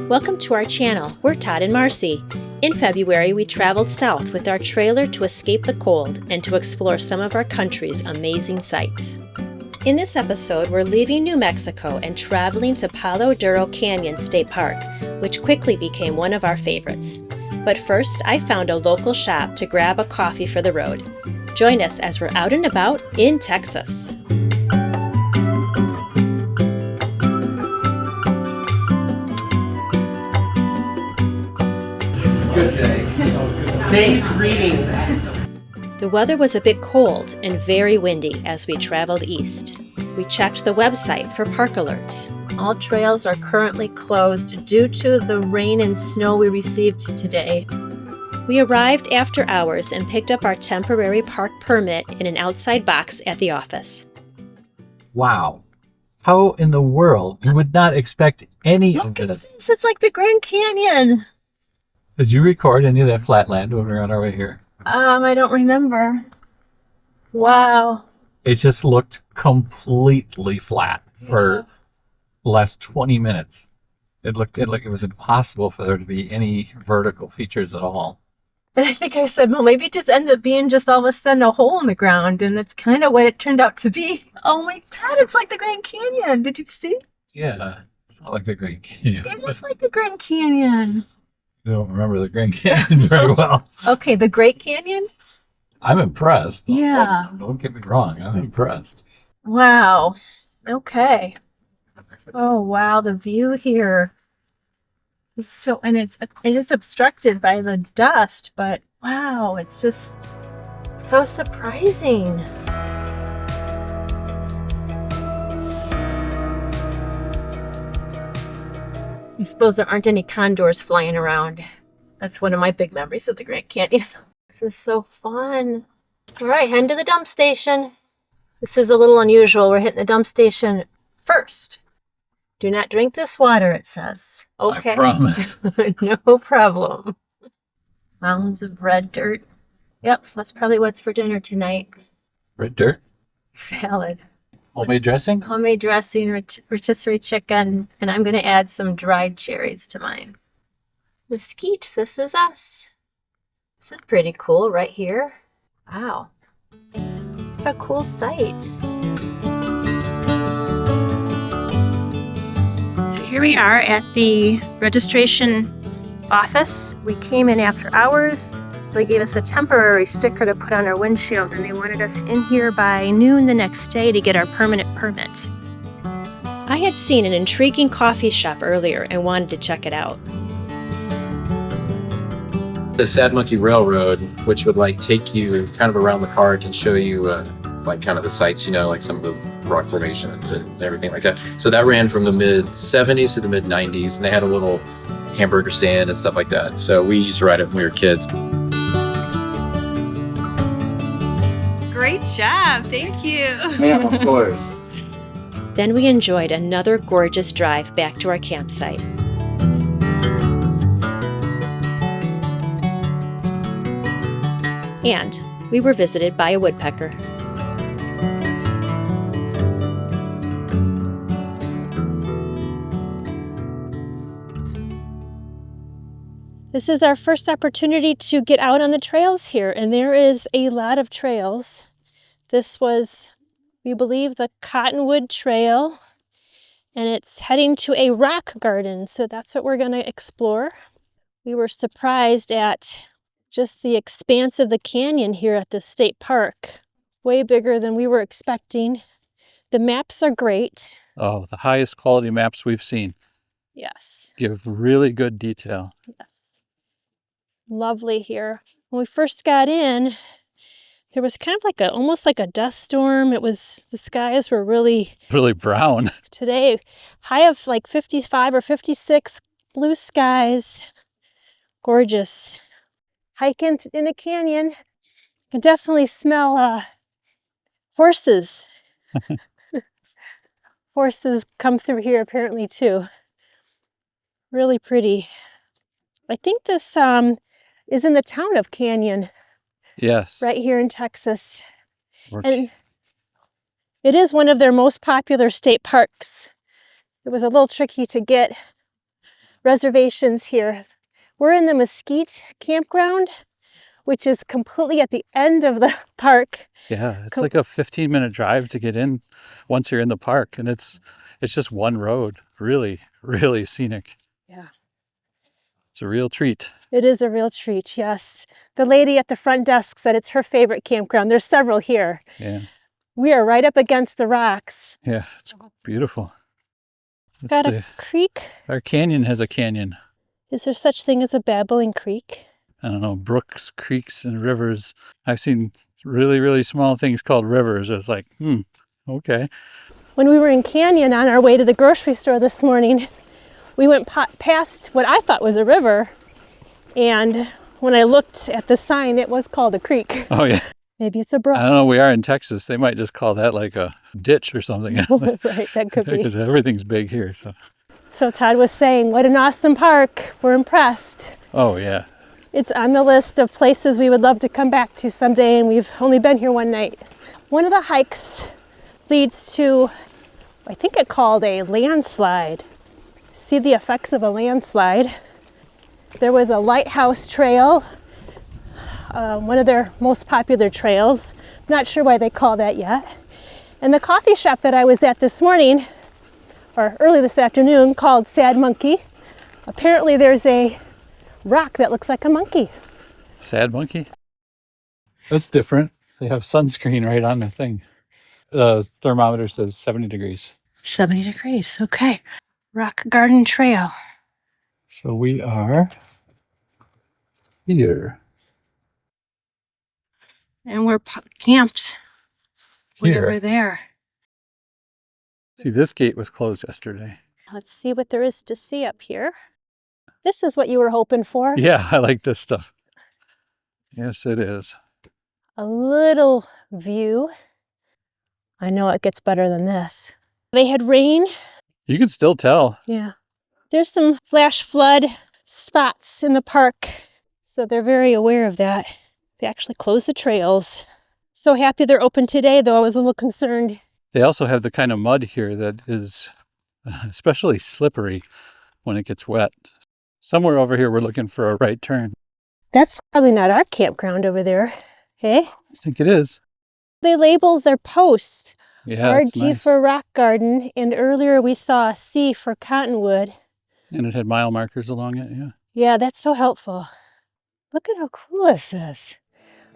Welcome to our channel. We're Todd and Marcy. In February, we traveled south with our trailer to escape the cold and to explore some of our country's amazing sights. In this episode, we're leaving New Mexico and traveling to Palo Duro Canyon State Park, which quickly became one of our favorites. But first, I found a local shop to grab a coffee for the road. Join us as we're out and about in Texas. Good day. Day's greetings. The weather was a bit cold and very windy as we traveled east. We checked the website for park alerts. All trails are currently closed due to the rain and snow we received today. We arrived after hours and picked up our temporary park permit in an outside box at the office. Wow. How in the world? You would not expect any of this. It's like the Grand Canyon. Did you record any of that flatland when we were on our way here? I don't remember. Wow. It just looked completely flat for the last 20 minutes. It looked like it was impossible for there to be any vertical features at all. And I think I said, well, maybe it just ends up being just all of a sudden a hole in the ground, and that's kind of what it turned out to be. Oh my God, it's like the Grand Canyon. Did you see? Yeah, it's not like the Grand Canyon. It was like the Grand Canyon. I don't remember the Grand Canyon very well. Okay, the Great Canyon? I'm impressed. Yeah. Don't get me wrong. I'm impressed. Wow. Okay. Oh, wow. The view here is so, and it is obstructed by the dust, but wow, it's just so surprising. I suppose there aren't any condors flying around. That's one of my big memories of the Grand Canyon. This is so fun. All right, heading to the dump station. This is a little unusual. We're hitting the dump station first. Do not drink this water, it says. Okay. I promise. No problem. Mounds of red dirt. Yep, so that's probably what's for dinner tonight. Red dirt? Salad. Homemade dressing? Homemade dressing, rotisserie chicken, and I'm going to add some dried cherries to mine. Mesquite, this is us. This is pretty cool right here. Wow. What a cool site. So here we are at the registration office. We came in after hours. So they gave us a temporary sticker to put on our windshield, and they wanted us in here by noon the next day to get our permanent permit. I had seen an intriguing coffee shop earlier and wanted to check it out. The Sad Monkey Railroad, which would like take you kind of around the park and show you like kind of the sights, you know, like some of the rock formations and everything like that. So that ran from the mid 70s to the mid 90s, and they had a little hamburger stand and stuff like that. So we used to ride it when we were kids. Great job, thank you. Yeah, of course. Then we enjoyed another gorgeous drive back to our campsite. And we were visited by a woodpecker. This is our first opportunity to get out on the trails here, and there is a lot of trails. This was, we believe, the Cottonwood Trail, and it's heading to a rock garden, so that's what we're going to explore. We were surprised at just the expanse of the canyon here at the state park. Way bigger than we were expecting. The maps are great. Oh, the highest quality maps we've seen. Yes. Give really good detail. Yes. Lovely here. When we first got in, there was kind of like almost like a dust storm. The skies were really brown. Today, high of like 55 or 56, blue skies. Gorgeous. Hiking in a canyon. You can definitely smell horses. Horses come through here apparently too. Really pretty. I think this is in the town of Canyon. Yes. Right here in Texas. And it is one of their most popular state parks. It was a little tricky to get reservations here. We're in the Mesquite campground, which is completely at the end of the park. Yeah, it's like a 15-minute drive to get in once you're in the park, and it's just one road. Really, really scenic. Yeah. It's a real treat. It is a real treat, yes. The lady at the front desk said it's her favorite campground. There's several here. Yeah. We are right up against the rocks. Yeah, it's beautiful. Got a creek. Our canyon has a canyon. Is there such thing as a babbling creek? I don't know, brooks, creeks, and rivers. I've seen really, really small things called rivers. It's like, okay. When we were in Canyon on our way to the grocery store this morning, we went past what I thought was a river, and when I looked at the sign, it was called a creek. Oh, yeah. Maybe it's a brook. I don't know, we are in Texas. They might just call that like a ditch or something. Right, that could be. Because everything's big here, so. So Todd was saying, what an awesome park. We're impressed. Oh, yeah. It's on the list of places we would love to come back to someday, and we've only been here one night. One of the hikes leads to, I think it called a landslide. See the effects of a landslide. There was a lighthouse trail, one of their most popular trails. Not sure why they call that yet. And the coffee shop that I was at this morning, or early this afternoon, called Sad Monkey. Apparently there's a rock that looks like a monkey. Sad monkey? That's different. They have sunscreen right on the thing. The thermometer says 70 degrees. 70 degrees, okay. Rock Garden Trail. So we are here. And we're camped way Here. over there. See, this gate was closed yesterday. Let's see what there is to see up here. This is what you were hoping for. Yeah, I like this stuff. Yes, it is. A little view. I know it gets better than this. They had rain. You can still tell. Yeah. There's some flash flood spots in the park, so they're very aware of that. They actually closed the trails. So happy they're open today, though I was a little concerned. They also have the kind of mud here that is especially slippery when it gets wet. Somewhere over here, we're looking for a right turn. That's probably not our campground over there, hey? I think it is. They labeled their posts. Yeah, RG it's nice. for Rock Garden, and earlier we saw a C for Cottonwood. And it had mile markers along it, yeah. Yeah, that's so helpful. Look at how cool this is.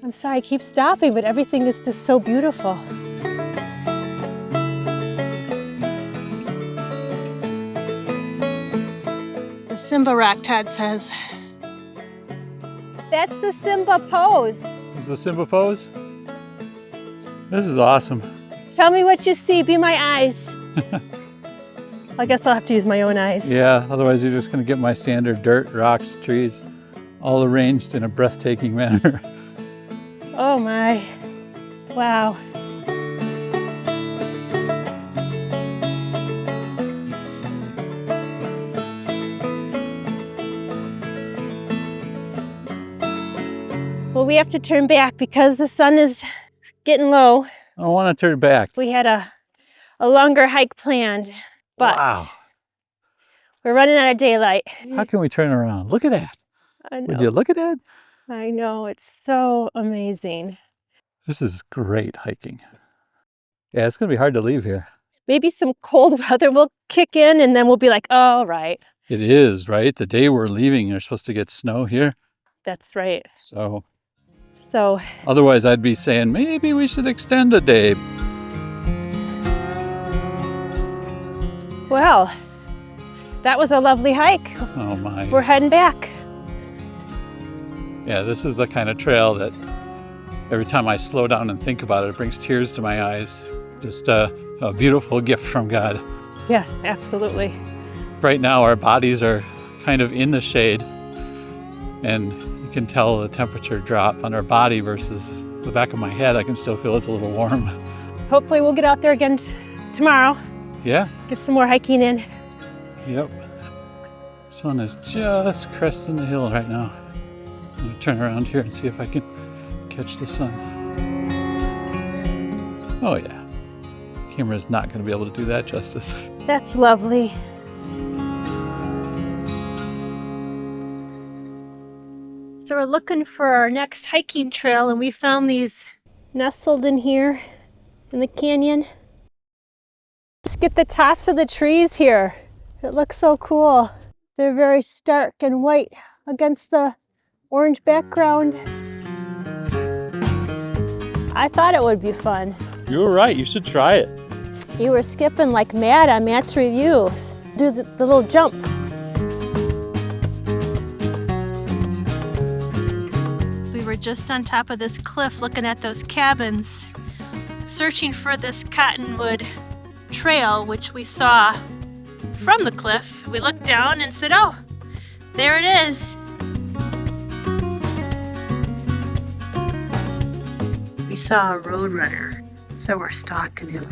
I'm sorry I keep stopping, but everything is just so beautiful. The Simba rock, Todd says. That's the Simba pose. Is the Simba pose? This is awesome. Tell me what you see, be my eyes. I guess I'll have to use my own eyes. Yeah, otherwise you're just going to get my standard dirt, rocks, trees, all arranged in a breathtaking manner. Oh my, wow. Well, we have to turn back because the sun is getting low. I don't want to turn back. We had a longer hike planned, but Wow. we're running out of daylight. How can we turn around? Look at that. I know. Would you look at that? I know, it's so amazing. This is great hiking. Yeah, it's going to be hard to leave here. Maybe some cold weather will kick in and then we'll be like, oh, right. It is, right? The day we're leaving, you're supposed to get snow here. That's right. So So otherwise I'd be saying maybe we should extend a day. well, that was a lovely hike. Oh my. We're heading back. Yeah, this is the kind of trail that every time I slow down and think about it, it brings tears to my eyes. Just a beautiful gift from God. Yes, absolutely. Right now our bodies are kind of in the shade and you can tell the temperature drop on our body versus the back of my head. I can still feel it's a little warm. Hopefully we'll get out there again tomorrow. Yeah, Get some more hiking in. yep. Sun is just cresting the hill right now. I'm gonna turn around here and see if I can catch the sun. Oh yeah, camera's not gonna be able to do that justice. That's lovely. So we're looking for our next hiking trail, and we found these nestled in here in the canyon. Let's get the tops of the trees here. It looks so cool. They're very stark and white against the orange background. I thought it would be fun. You were right. You should try it. You were skipping like mad on Matt's reviews. Do the little jump. We were just on top of this cliff looking at those cabins, searching for this Cottonwood Trail, which we saw from the cliff. We looked down and said, oh, there it is. We saw a roadrunner, so we're stalking him.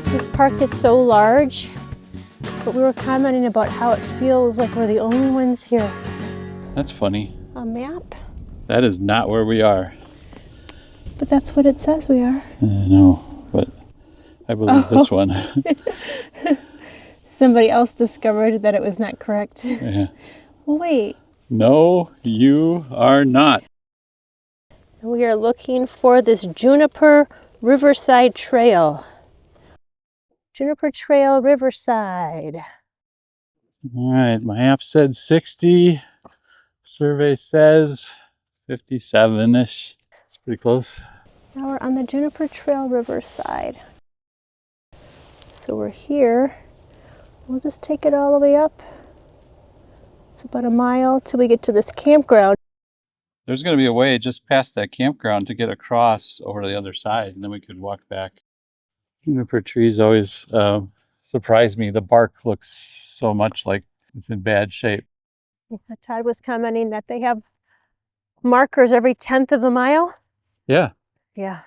This park is so large, but we were commenting about how it feels like we're the only ones here. That's funny. A map? That is not where we are. But that's what it says we are. No, but I believe this one. Somebody else discovered that it was not correct. Yeah. Well, wait. No, you are not. We are looking for this Juniper Riverside Trail. Juniper Trail, Riverside. All right, my app said 60. Survey says 57-ish. It's pretty close. Now we're on the Juniper Trail, Riverside. So we're here. We'll just take it all the way up. It's about a mile till we get to this campground. There's going to be a way just past that campground to get across over to the other side, and then we could walk back. Juniper trees always surprise me. The bark looks so much like it's in bad shape. Todd was commenting that they have markers every 10th of a mile. Yeah. Yeah,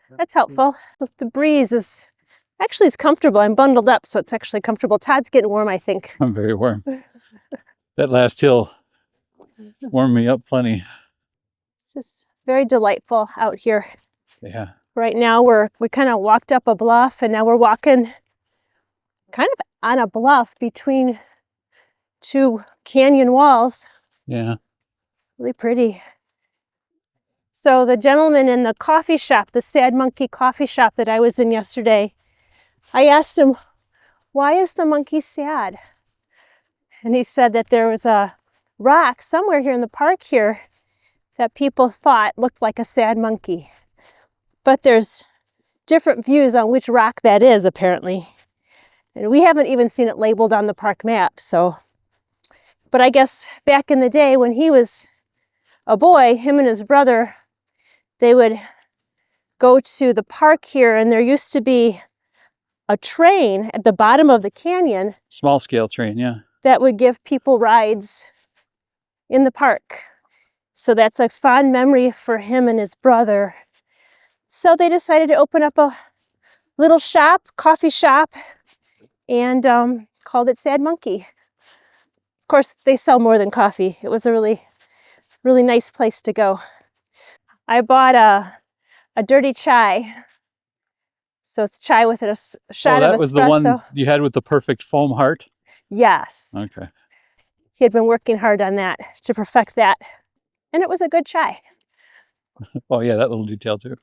that's helpful. The breeze is, actually it's comfortable. I'm bundled up, so it's actually comfortable. Todd's getting warm, I think. I'm very warm. That last hill warmed me up plenty. It's just very delightful out here. Yeah. Right now we kind of walked up a bluff, and now we're walking kind of on a bluff between two canyon walls. Yeah. Really pretty. So the gentleman in the coffee shop, the Sad Monkey coffee shop that I was in yesterday, I asked him, why is the monkey sad? And he said that there was a rock somewhere here in the park here that people thought looked like a sad monkey. But there's different views on which rock that is, apparently. And we haven't even seen it labeled on the park map, so. But I guess back in the day when he was a boy, him and his brother, they would go to the park here, and there used to be a train at the bottom of the canyon. Small scale train, yeah. That would give people rides in the park. So that's a fond memory for him and his brother. So they decided to open up a little shop, coffee shop, and called it Sad Monkey. Of course, they sell more than coffee. It was a really, really nice place to go. I bought a dirty chai. So it's chai with a shot of espresso. That was the one you had with the perfect foam heart? Yes. Okay. He had been working hard on that to perfect that. And it was a good chai. Oh yeah, that little detail too.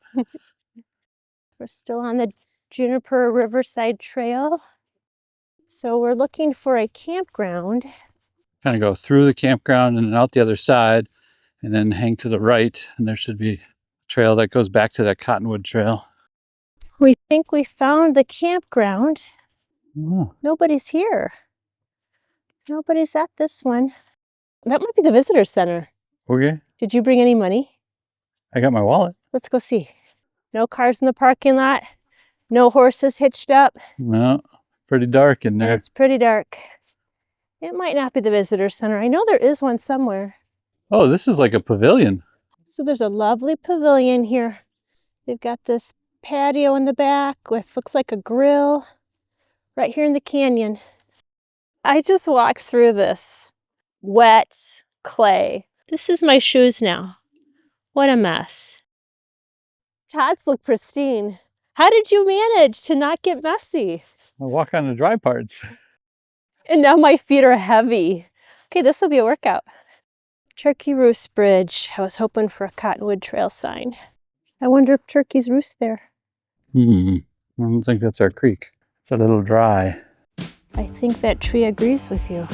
We're still on the Juniper Riverside Trail. So we're looking for a campground. Kind of go through the campground and then out the other side, and then hang to the right, and there should be a trail that goes back to that Cottonwood Trail. We think we found the campground. Oh. Nobody's here. Nobody's at this one. That might be the visitor center. Okay. Did you bring any money? I got my wallet. Let's go see. No cars in the parking lot. No horses hitched up. No, pretty dark in And there. it's pretty dark. It might not be the visitor center. I know there is one somewhere. Oh, this is like a pavilion. So there's a lovely pavilion here. They've got this patio in the back with, looks like a grill right here in the canyon. I just walked through this wet clay. This is my shoes now. What a mess. Todd's look pristine. How did you manage to not get messy? I'll walk on the dry parts. And now my feet are heavy. Okay, this will be a workout. Turkey Roost Bridge. I was hoping for a Cottonwood Trail sign. I wonder if turkeys roost there. I don't think that's our creek. It's a little dry. I think that tree agrees with you.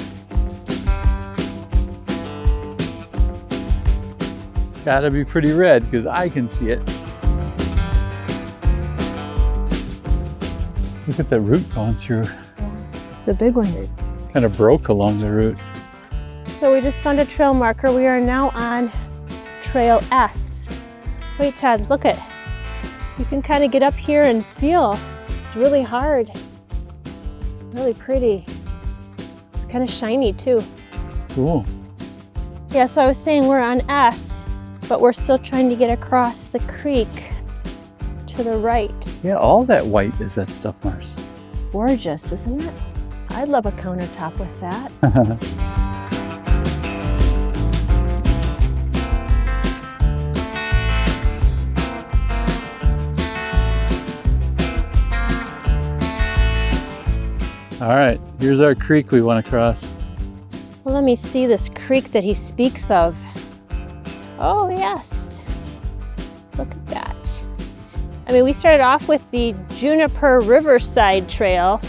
It's gotta be pretty red because I can see it. Look at that root going through. It's a big one. It kind of broke along the route. So we just found a trail marker. We are now on Trail S. Wait, Todd, look it. You can kind of get up here and feel. It's really hard. Really pretty. It's kind of shiny too. It's cool. Yeah, so I was saying we're on S, but we're still trying to get across the creek to the right. Yeah, all that white is that stuff, Mars. It's gorgeous, isn't it? I'd love a countertop with that. All right, here's our creek we want to cross. Well, let me see this creek that he speaks of. Oh, yes. Look at that. I mean, we started off with the Juniper Riverside Trail.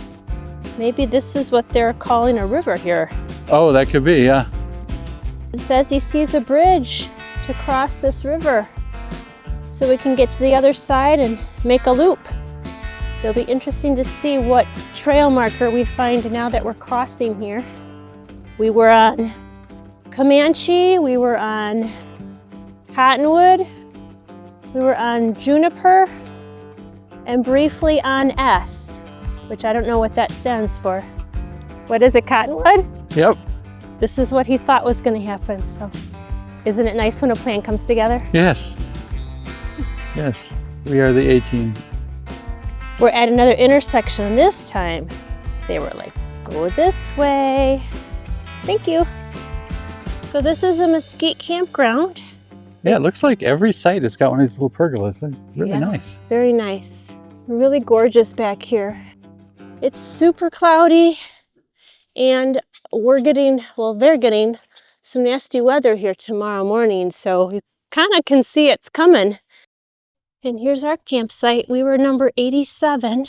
Maybe this is what they're calling a river here. Oh, that could be, yeah. It says he sees a bridge to cross this river so we can get to the other side and make a loop. It'll be interesting to see what trail marker we find now that we're crossing here. We were on Comanche, we were on Cottonwood, we were on Juniper, and briefly on S, which I don't know what that stands for. What is it, Cottonwood? Yep. This is what he thought was going to happen, so isn't it nice when a plan comes together? Yes. Yes, we are the 18. We're at another intersection, and this time they were like, go this way. Thank you. So this is the Mesquite Campground. Yeah, it looks like every site has got one of these little pergolas. They're really Yeah. nice. Very nice. Really gorgeous back here. It's super cloudy, and they're getting some nasty weather here tomorrow morning, so you kind of can see it's coming. And here's our campsite. We were number 87.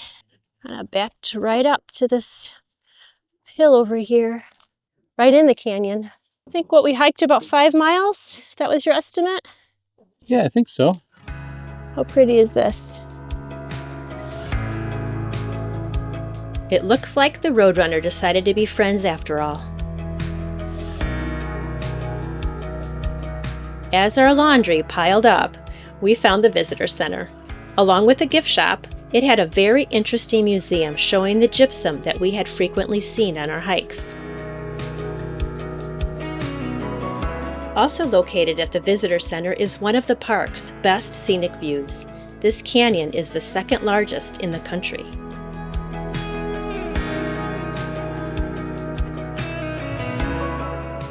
Kind of backed right up to this hill over here, right in the canyon. I think what we hiked about 5 miles. That was your estimate? Yeah, I think so. How pretty is this? It looks like the Roadrunner decided to be friends after all. As our laundry piled up, we found the visitor center. Along with the gift shop, it had a very interesting museum showing the gypsum that we had frequently seen on our hikes. Also located at the visitor center is one of the park's best scenic views. This canyon is the second largest in the country.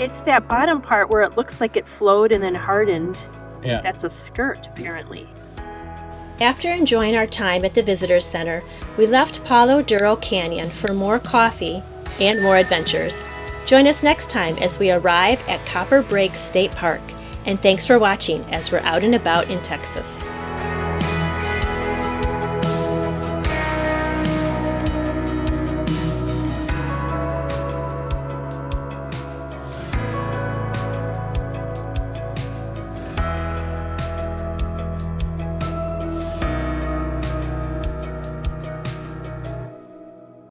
It's that bottom part where it looks like it flowed and then hardened. Yeah. That's a skirt, apparently. After enjoying our time at the Visitor Center, we left Palo Duro Canyon for more coffee and more adventures. Join us next time as we arrive at Copper Break State Park. And thanks for watching as we're out and about in Texas.